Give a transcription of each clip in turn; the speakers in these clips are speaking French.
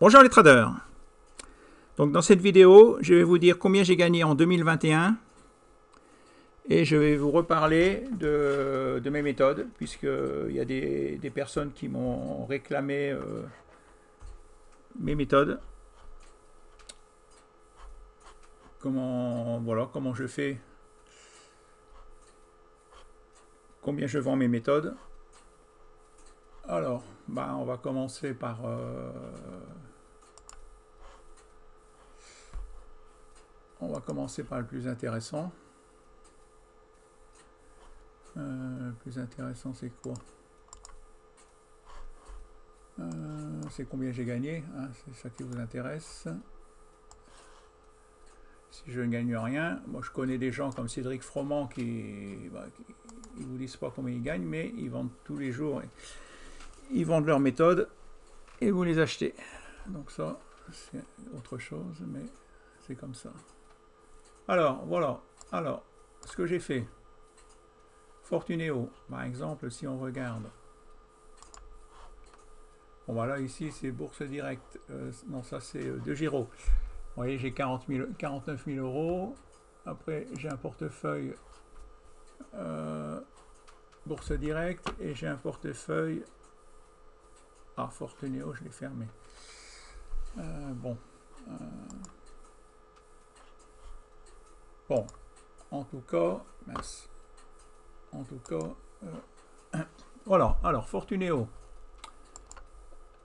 Bonjour les traders. Donc dans cette vidéo, je vais vous dire combien j'ai gagné en 2021 et je vais vous reparler de mes méthodes puisqu'il y a des personnes qui m'ont réclamé mes méthodes. Comment je fais, combien je vends mes méthodes. Alors, on va commencer par le plus intéressant. Le plus intéressant, c'est quoi? C'est combien j'ai gagné, hein, c'est ça qui vous intéresse. Si je ne gagne rien, moi je connais des gens comme Cédric Froment qui vous disent pas combien ils gagnent, mais ils vendent tous les jours. Ils vendent leurs méthodes et vous les achetez. Donc ça, c'est autre chose, mais c'est comme ça. Alors, voilà. Alors, ce que j'ai fait. Fortunéo, par exemple, si on regarde. Bon, voilà, ici, c'est Bourse Directe. Non, ça, c'est De Giro. Vous voyez, j'ai 49 000 euros. Après, j'ai un portefeuille Bourse Directe et j'ai un portefeuille... Ah, Fortunéo, je l'ai fermé. Bon, en tout cas, mince. En tout cas, voilà. Alors, Fortunéo,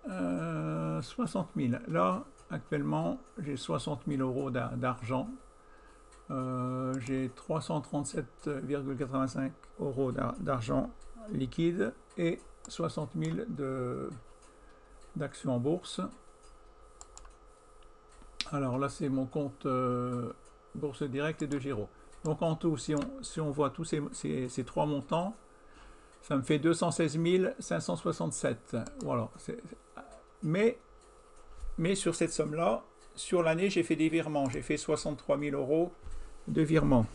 60 000. Là, actuellement, j'ai 60 000 euros d'argent. J'ai 337,85 euros d'argent liquide et 60 000 d'actions en bourse. Alors là, c'est mon compte Bourse Directe et De Giro. Donc en tout, si on voit tous ces trois montants, ça me fait 216 567. Voilà. Mais sur cette somme-là, sur l'année, j'ai fait des virements. J'ai fait 63 000 euros de virements.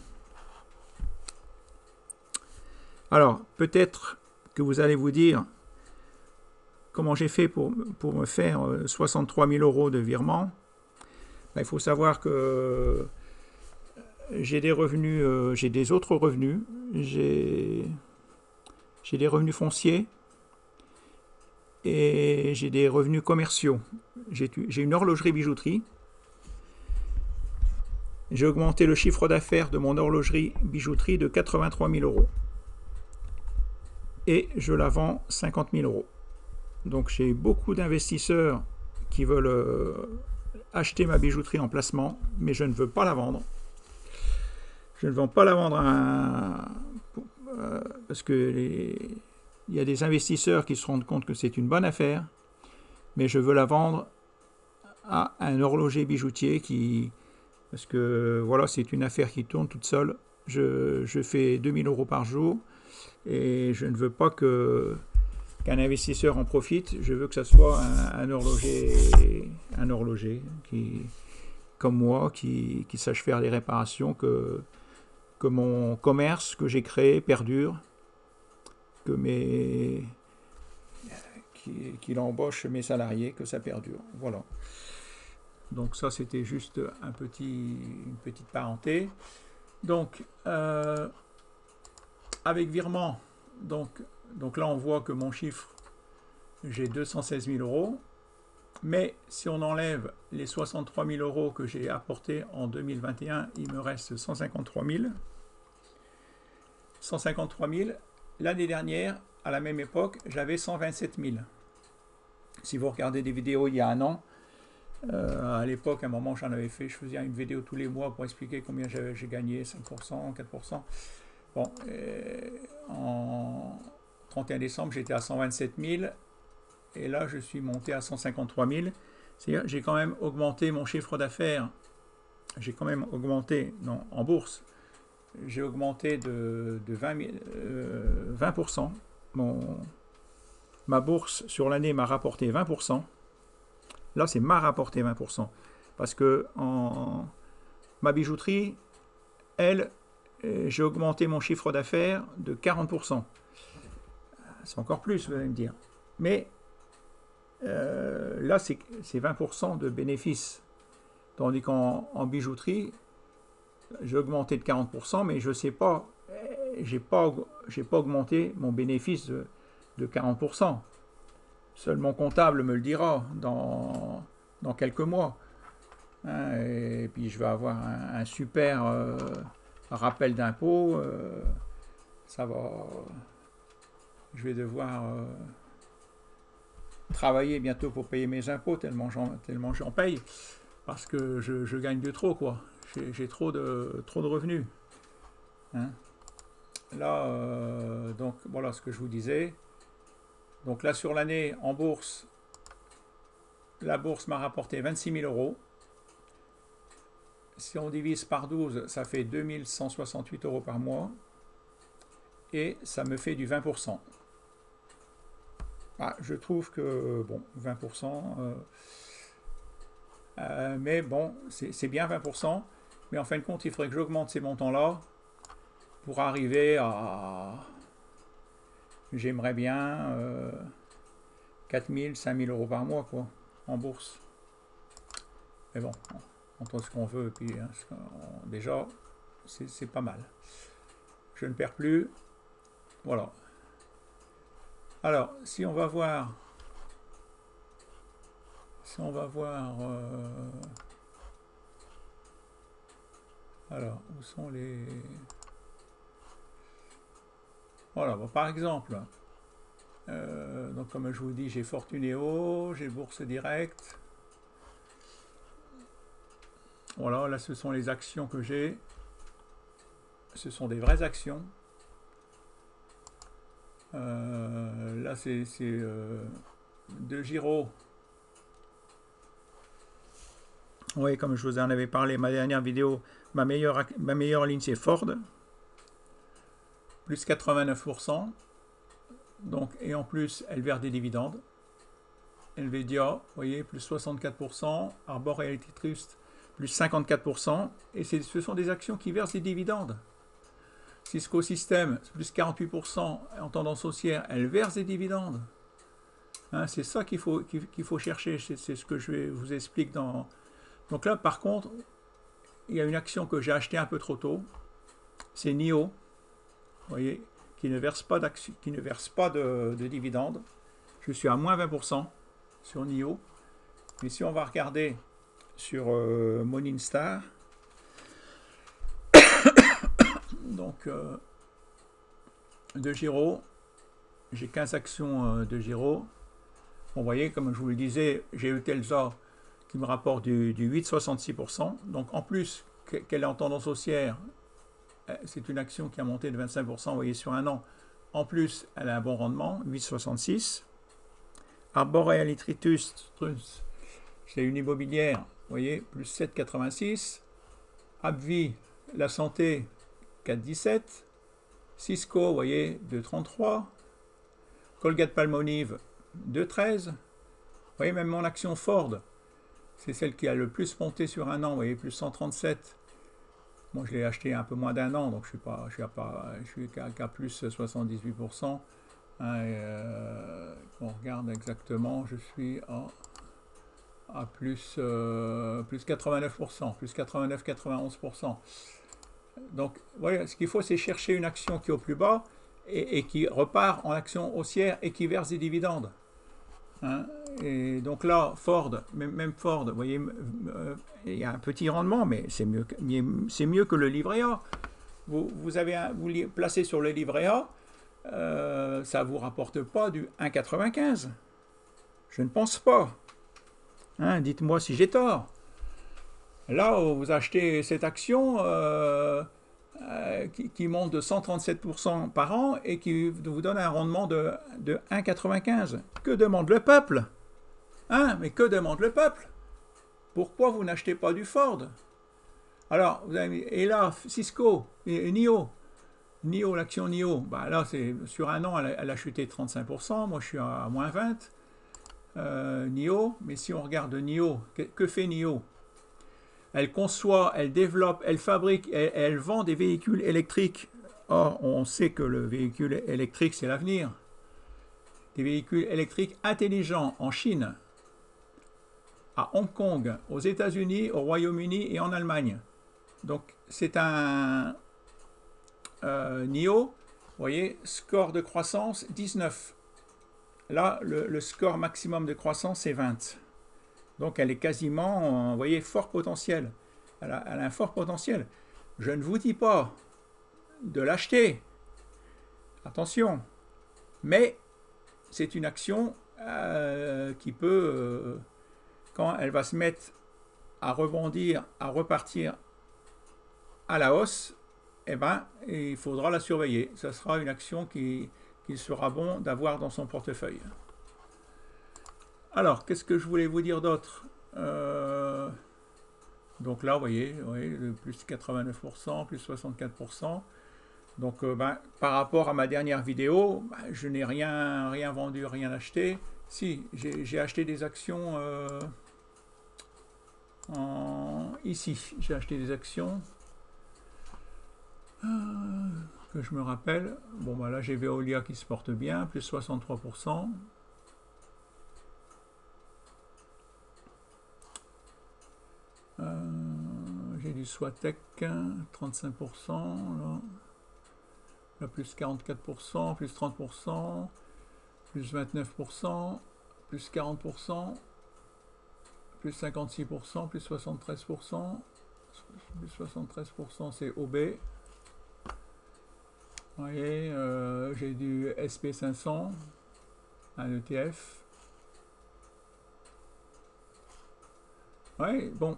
Alors, peut-être que vous allez vous dire comment j'ai fait pour me faire 63 000 euros de virements. Il faut savoir que j'ai des revenus, j'ai des autres revenus, j'ai des revenus fonciers et j'ai des revenus commerciaux. J'ai une horlogerie bijouterie. J'ai augmenté le chiffre d'affaires de mon horlogerie bijouterie de 83 000 euros. Et je la vends 50 000 euros. Donc j'ai beaucoup d'investisseurs qui veulent acheter ma bijouterie en placement, mais je ne veux pas la vendre. Je ne vends pas la vendre parce que il y a des investisseurs qui se rendent compte que c'est une bonne affaire, mais je veux la vendre à un horloger bijoutier parce que voilà, c'est une affaire qui tourne toute seule. Je fais 2000 euros par jour et je ne veux pas qu'un investisseur en profite. Je veux que ce soit un horloger qui, comme moi, qui sache faire les réparations, que mon commerce que j'ai créé perdure, qu'il embauche mes salariés, que ça perdure. Voilà. Donc ça, c'était juste une petite parenthèse. Donc, avec virement, donc là, on voit que mon chiffre, j'ai 216 000 euros. Mais si on enlève les 63 000 euros que j'ai apportés en 2021, il me reste 153 000. 153 000. L'année dernière, à la même époque, j'avais 127 000. Si vous regardez des vidéos il y a un an, à l'époque, à un moment, j'en avais fait, je faisais une vidéo tous les mois pour expliquer combien j'ai gagné, 5%, 4%. Bon, en 31 décembre, j'étais à 127 000. Et là, je suis monté à 153 000. C'est-à-dire, j'ai quand même augmenté mon chiffre d'affaires. J'ai quand même augmenté, en bourse, j'ai augmenté de 20%. Ma bourse sur l'année m'a rapporté 20%. Là, c'est m'a rapporté 20%. Parce que ma bijouterie, elle, j'ai augmenté mon chiffre d'affaires de 40%. C'est encore plus, vous allez me dire. Mais là, c'est 20% de bénéfices. Tandis qu'en bijouterie, j'ai augmenté de 40%, mais je sais pas, j'ai pas augmenté mon bénéfice de 40%. Seul mon comptable me le dira dans quelques mois. Hein, et puis je vais avoir un super rappel d'impôt. Ça va. Je vais devoir travailler bientôt pour payer mes impôts, tellement j'en paye. Parce que je gagne de trop, quoi. J'ai trop de revenus. Hein. Là, donc voilà ce que je vous disais. Donc là, sur l'année, en bourse, la bourse m'a rapporté 26 000 euros. Si on divise par 12, ça fait 2168 euros par mois. Et ça me fait du 20%. Ah, je trouve que, bon, 20%, mais bon, c'est bien 20%. Mais en fin de compte, il faudrait que j'augmente ces montants-là pour arriver à... J'aimerais bien 4 000, 5 000 euros par mois, quoi, en bourse. Mais bon, entre ce qu'on veut, et puis hein, déjà, c'est pas mal. Je ne perds plus. Voilà. Alors, si on va voir... alors, où sont les... Voilà, bon, par exemple, donc comme je vous dis, j'ai Fortunéo, j'ai Bourse Direct. Voilà, là ce sont les actions que j'ai. Ce sont des vraies actions. Là c'est de Giro. Oui, comme je vous en avais parlé, ma dernière vidéo, ma meilleure ligne c'est Ford. Plus 89%. Donc, et en plus, elle verse des dividendes. Nvidia, vous voyez, plus 64%. Arbor Reality Trust, plus 54%. Et ce sont des actions qui versent des dividendes. Cisco Systems, plus 48% en tendance haussière, elle verse des dividendes. Hein, c'est ça qu'il faut chercher. C'est ce que je vous explique dans... Donc là, par contre, il y a une action que j'ai achetée un peu trop tôt. C'est NIO. Vous voyez, qui ne verse pas de dividendes. Je suis à moins 20% sur NIO. Mais si on va regarder sur Morningstar, donc de Giro, j'ai 15 actions de Giro. Bon, vous voyez, comme je vous le disais, j'ai eu Telsa qui me rapporte du 8,66%. Donc en plus qu'elle est en tendance haussière, c'est une action qui a monté de 25%, vous voyez, sur un an. En plus, elle a un bon rendement, 8,66. Arbor Reality Trust, c'est une immobilière, vous voyez, plus 7,86. Abvi, la santé, 4,17. Cisco, vous voyez, 2,33. Colgate-Palmolive, 2,13. Vous voyez, même mon action Ford, c'est celle qui a le plus monté sur un an, vous voyez, plus 137. Moi, je l'ai acheté un peu moins d'un an, donc je suis qu'à plus 78%. On regarde exactement, je suis à plus 89%, plus 89-91%. Donc, voilà, ce qu'il faut, c'est chercher une action qui est au plus bas et qui repart en action haussière et qui verse des dividendes. Hein, et donc là, Ford, même Ford, vous voyez, il y a un petit rendement, mais c'est mieux que le livret A. Vous placez sur le livret A, ça ne vous rapporte pas du 1,95. Je ne pense pas. Hein, dites-moi si j'ai tort. Là, vous achetez cette action qui monte de 137% par an et qui vous donne un rendement de 1,95. Que demande le peuple? Hein, mais que demande le peuple? Pourquoi vous n'achetez pas du Ford? Alors, et là, Cisco, et NIO, l'action NIO, bah là, sur un an, elle a chuté de 35%, moi je suis à moins 20%. NIO, mais si on regarde NIO, que fait NIO? Elle conçoit, elle développe, elle fabrique, elle vend des véhicules électriques. Or, on sait que le véhicule électrique, c'est l'avenir. des véhicules électriques intelligents en Chine, à Hong Kong, aux États-Unis, au Royaume-Uni et en Allemagne. Donc c'est un NIO, vous voyez, score de croissance 19. Là, le score maximum de croissance c'est 20. Donc elle est quasiment, vous voyez, fort potentiel. Elle a un fort potentiel. Je ne vous dis pas de l'acheter. Attention. Mais c'est une action qui peut, quand elle va se mettre à rebondir, à repartir à la hausse, eh ben, il faudra la surveiller. Ce sera une action qu'il sera bon d'avoir dans son portefeuille. Alors, qu'est-ce que je voulais vous dire d'autre? Donc là, vous voyez, plus 89%, plus 64%. Donc, par rapport à ma dernière vidéo, je n'ai rien vendu, rien acheté. Si, j'ai acheté des actions ici. J'ai acheté des actions que je me rappelle. Bon, là, j'ai Veolia qui se porte bien, plus 63%. J'ai du Swatec, 35%. Là, plus 44%, plus 30%, plus 29%, plus 40%, plus 56%, plus 73%, plus 73% c'est OB. Vous voyez, j'ai du SP500, un ETF. Oui, bon.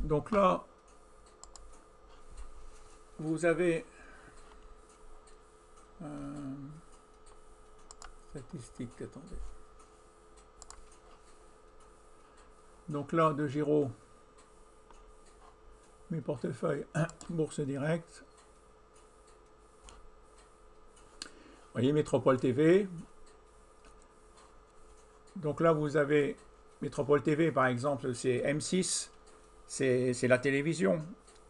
Donc là, vous avez statistique, attendez. Donc là, de Giro, mes portefeuilles, Bourse Directe. Vous voyez, Métropole TV. Donc là, vous avez Métropole TV, par exemple, c'est M6, c'est la télévision.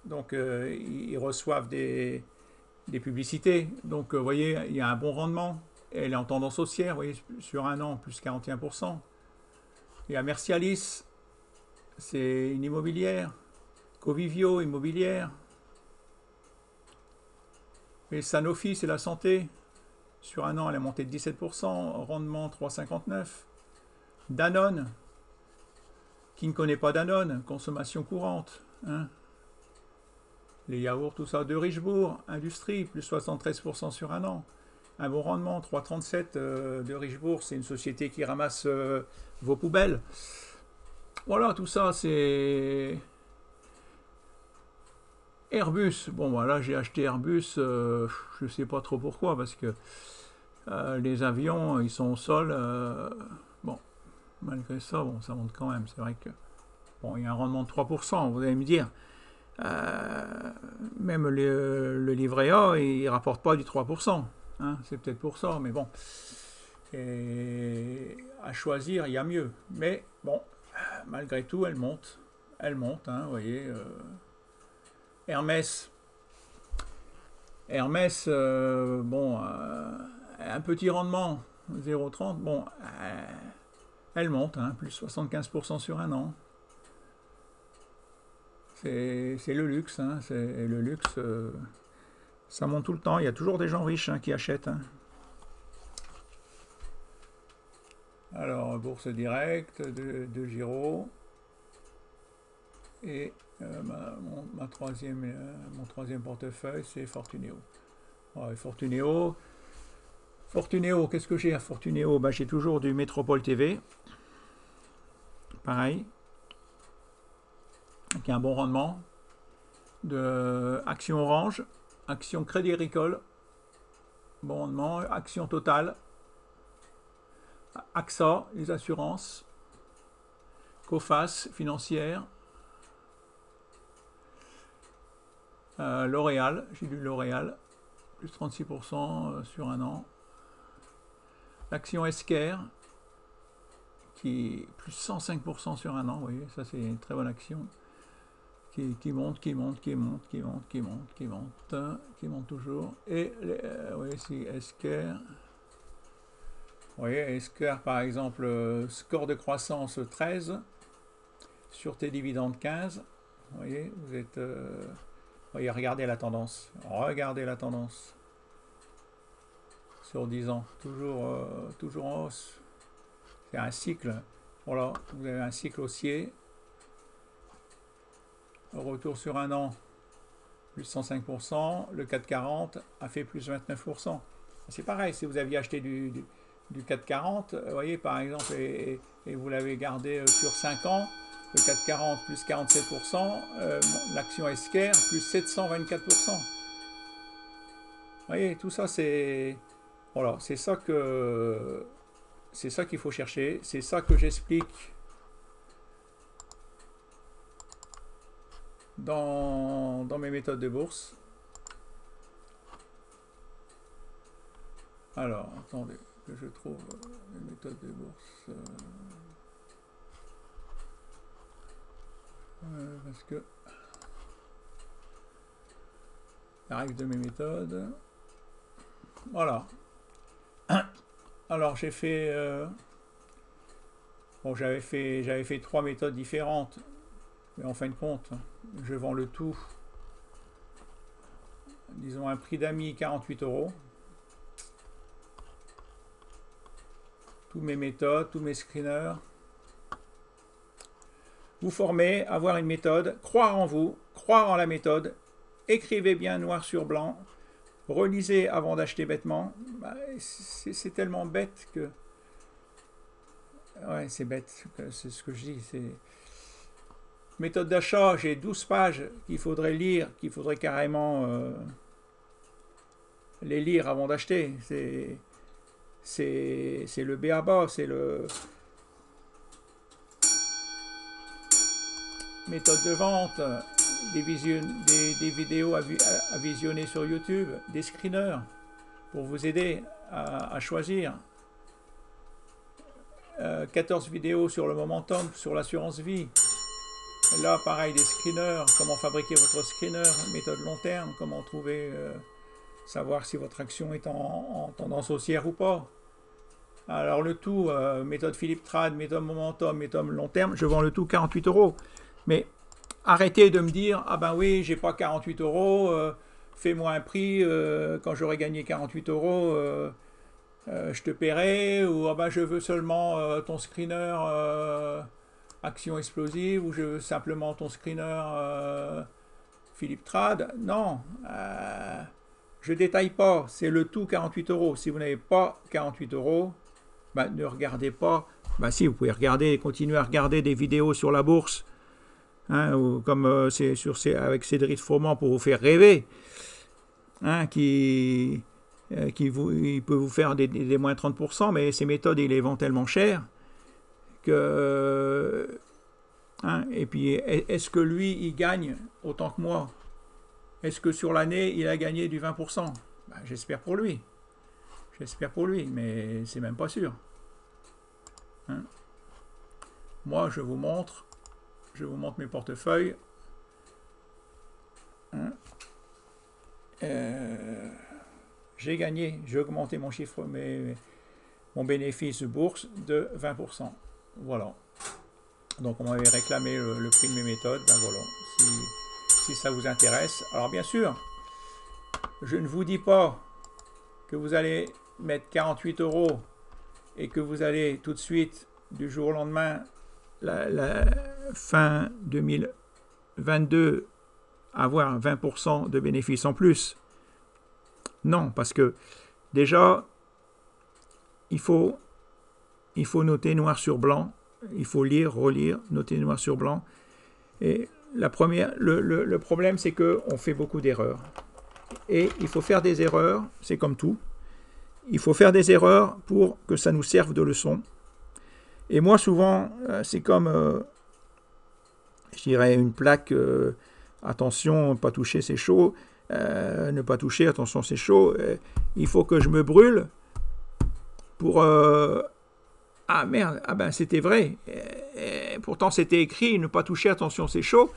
Donc, ils reçoivent des publicités. Donc, vous voyez, il y a un bon rendement. Elle est en tendance haussière, vous voyez, sur un an, plus 41%. Il y a Mercialis, c'est une immobilière. Covivio, immobilière. Et Sanofi, c'est la santé. Sur un an, elle est montée de 17%, rendement 3,59. Danone, qui ne connaît pas Danone, consommation courante. Hein. Les yaourts, tout ça. De Richebourg, industrie, plus 73% sur un an. Un bon rendement, 3,37 de Richebourg, c'est une société qui ramasse vos poubelles. Voilà, tout ça, c'est... Airbus, bon voilà, j'ai acheté Airbus, je ne sais pas trop pourquoi, parce que les avions, ils sont au sol, bon, malgré ça, bon, ça monte quand même, c'est vrai que, bon, il y a un rendement de 3%, vous allez me dire, même le livret A, il ne rapporte pas du 3%, hein, c'est peut-être pour ça, mais bon, et à choisir, il y a mieux, mais bon, malgré tout, elle monte, hein, vous voyez, Hermès, bon, un petit rendement, 0,30, bon, elle monte, hein, plus 75% sur un an. C'est le luxe, hein, c'est le luxe, ça monte tout le temps, il y a toujours des gens riches qui achètent. Hein. Alors, Bourse Directe, de Giro, et mon troisième portefeuille, c'est Fortuneo. Ouais, Fortuneo, qu'est-ce que j'ai à Fortuneo? J'ai toujours du Métropole TV. Pareil. Avec un bon rendement. De Action Orange. Action Crédit Agricole. Bon rendement. Action Total. AXA, les assurances. Coface, financière. L'Oréal, j'ai du L'Oréal, plus 36% sur un an. L'action Esquerre, qui est plus 105% sur un an, vous voyez, ça c'est une très bonne action, qui monte, qui monte, qui monte, qui monte, qui monte, qui monte, qui monte toujours. Et oui, si Esker, vous voyez, Esker par exemple, score de croissance 13, sur tes dividendes 15, vous voyez, vous êtes, voyez, regardez la tendance, sur 10 ans, toujours en hausse, c'est un cycle, voilà, vous avez un cycle haussier, retour sur un an, plus 105%, le 440 a fait plus 29%. C'est pareil, si vous aviez acheté du 440, vous voyez par exemple, et vous l'avez gardé sur 5 ans, le 440 plus 47%, l'action Esker plus 724%. Vous voyez, tout ça c'est... Voilà, c'est ça qu'il faut chercher, c'est ça que j'explique dans mes méthodes de bourse. Alors, attendez, que je trouve les méthodes de bourse. Parce que la règle de mes méthodes. Voilà. Alors, j'ai fait... bon, j'avais fait 3 méthodes différentes. Mais en fin de compte, je vends le tout, disons un prix d'amis 48 €. Tous mes méthodes, tous mes screeners. Vous former, avoir une méthode, croire en vous, croire en la méthode, écrivez bien noir sur blanc, relisez avant d'acheter bêtement. Bah, c'est tellement bête que... Ouais, c'est bête, c'est ce que je dis, c'est... Méthode d'achat, j'ai 12 pages qu'il faudrait lire, qu'il faudrait carrément les lire avant d'acheter. C'est le b.a.-ba, c'est le... Méthode de vente, des vidéos à visionner sur YouTube, des screeners pour vous aider à choisir. 14 vidéos sur le momentum, sur l'assurance vie. Là, pareil, des screeners, comment fabriquer votre screener, méthode long terme, comment trouver, savoir si votre action est en tendance haussière ou pas. Alors le tout, méthode Philippe Trade, méthode momentum, méthode long terme, je vends le tout 48 €. Mais arrêtez de me dire, ah ben oui, j'ai pas 48 €, fais-moi un prix, quand j'aurai gagné 48 €, je te paierai, ou ah ben je veux seulement ton screener action explosive, ou je veux simplement ton screener Philippe Trade. Non, je détaille pas, c'est le tout 48 €. Si vous n'avez pas 48 €, ben, ne regardez pas. Ben, si, vous pouvez regarder, continuer à regarder des vidéos sur la bourse, hein, ou comme c'est avec Cédric Froment pour vous faire rêver, hein, il peut vous faire des moins 30%, mais ces méthodes, il les vend tellement cher que... Hein, et puis, est-ce que lui, il gagne autant que moi? Est-ce que sur l'année, il a gagné du 20%? Ben, j'espère pour lui. J'espère pour lui, mais c'est même pas sûr. Hein? Moi, je vous montre mes portefeuilles. Hein? J'ai gagné, j'ai augmenté mon chiffre, mon bénéfice de bourse de 20%. Voilà. Donc on m'avait réclamé le prix de mes méthodes. Ben voilà. Si ça vous intéresse. Alors bien sûr, je ne vous dis pas que vous allez mettre 48 € et que vous allez tout de suite, du jour au lendemain, la fin 2022, avoir 20% de bénéfices en plus. Non, parce que déjà, il faut noter noir sur blanc, il faut lire, relire, noter noir sur blanc. Et le problème, c'est qu'on fait beaucoup d'erreurs. Et il faut faire des erreurs, c'est comme tout. Il faut faire des erreurs pour que ça nous serve de leçon. Et moi, souvent, c'est comme, je dirais, une plaque, attention, pas toucher, c'est chaud. Ne pas toucher, attention, c'est chaud. Il faut que je me brûle pour... ah merde, ah ben c'était vrai. Pourtant, c'était écrit, ne pas toucher, attention, c'est chaud.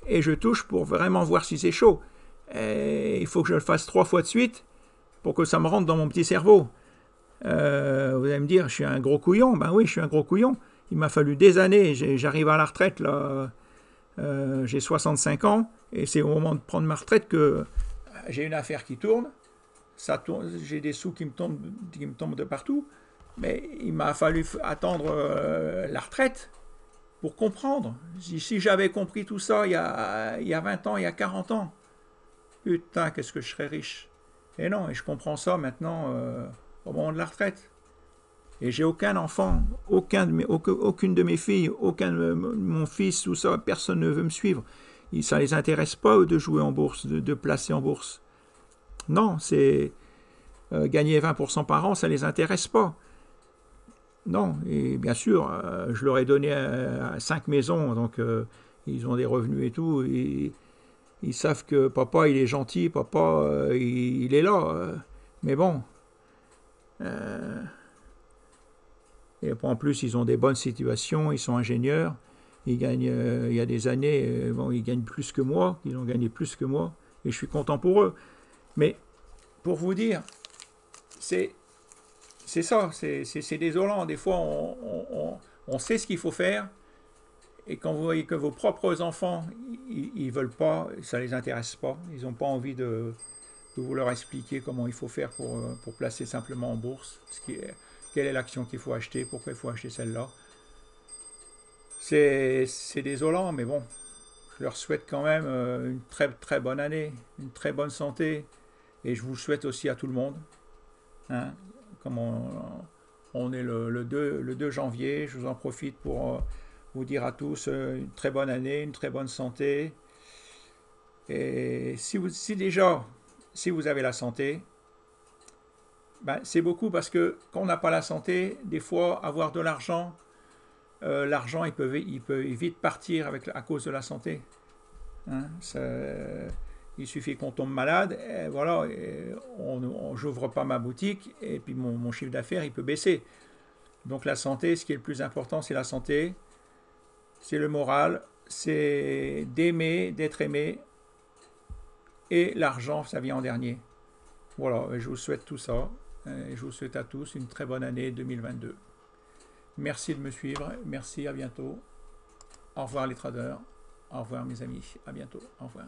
et je touche pour vraiment voir si c'est chaud. Et il faut que je le fasse 3 fois de suite pour que ça me rentre dans mon petit cerveau. Vous allez me dire, je suis un gros couillon. Ben oui, je suis un gros couillon. Il m'a fallu des années. J'arrive à la retraite, là. J'ai 65 ans, et c'est au moment de prendre ma retraite que j'ai une affaire qui tourne. Ça tourne, j'ai des sous qui me tombent de partout. Mais il m'a fallu attendre la retraite pour comprendre. Si j'avais compris tout ça il y a 20 ans, il y a 40 ans, putain, qu'est-ce que je serais riche. Et non, et je comprends ça maintenant au moment de la retraite. Et j'ai aucun enfant, aucune de mes filles, aucun de mon fils, tout ça, personne ne veut me suivre. Ça ne les intéresse pas de jouer en bourse, de placer en bourse. Non, c'est gagner 20% par an, ça ne les intéresse pas. Non, et bien sûr, je leur ai donné 5 maisons, donc ils ont des revenus et tout, et ils savent que papa, il est gentil, papa, il est là. Mais bon, et en plus, ils ont des bonnes situations, ils sont ingénieurs, ils gagnent, il y a des années, bon, ils gagnent plus que moi, ils ont gagné plus que moi, et je suis content pour eux. Mais pour vous dire, c'est ça, c'est désolant. Des fois, on sait ce qu'il faut faire, et quand vous voyez que vos propres enfants, ils veulent pas, ça les intéresse pas, ils n'ont pas envie de vous leur expliquer comment il faut faire pour placer simplement en bourse, quelle est l'action qu'il faut acheter, pourquoi il faut acheter celle-là. C'est désolant, mais bon, je leur souhaite quand même une très très bonne année, une très bonne santé, et je vous le souhaite aussi à tout le monde. Hein. Comme on est le 2 janvier, je vous en profite pour vous dire à tous une très bonne année, une très bonne santé. Et si vous avez la santé, ben, c'est beaucoup parce que quand on n'a pas la santé, des fois, avoir de l'argent, l'argent, il peut vite partir à cause de la santé. Hein, il suffit qu'on tombe malade, et voilà, j'ouvre pas ma boutique, et puis mon chiffre d'affaires, il peut baisser. Donc la santé, ce qui est le plus important, c'est la santé, c'est le moral, c'est d'aimer, d'être aimé, et l'argent, ça vient en dernier. Voilà, je vous souhaite tout ça, et je vous souhaite à tous une très bonne année 2022. Merci de me suivre, merci, à bientôt. Au revoir les traders, au revoir mes amis, à bientôt, au revoir.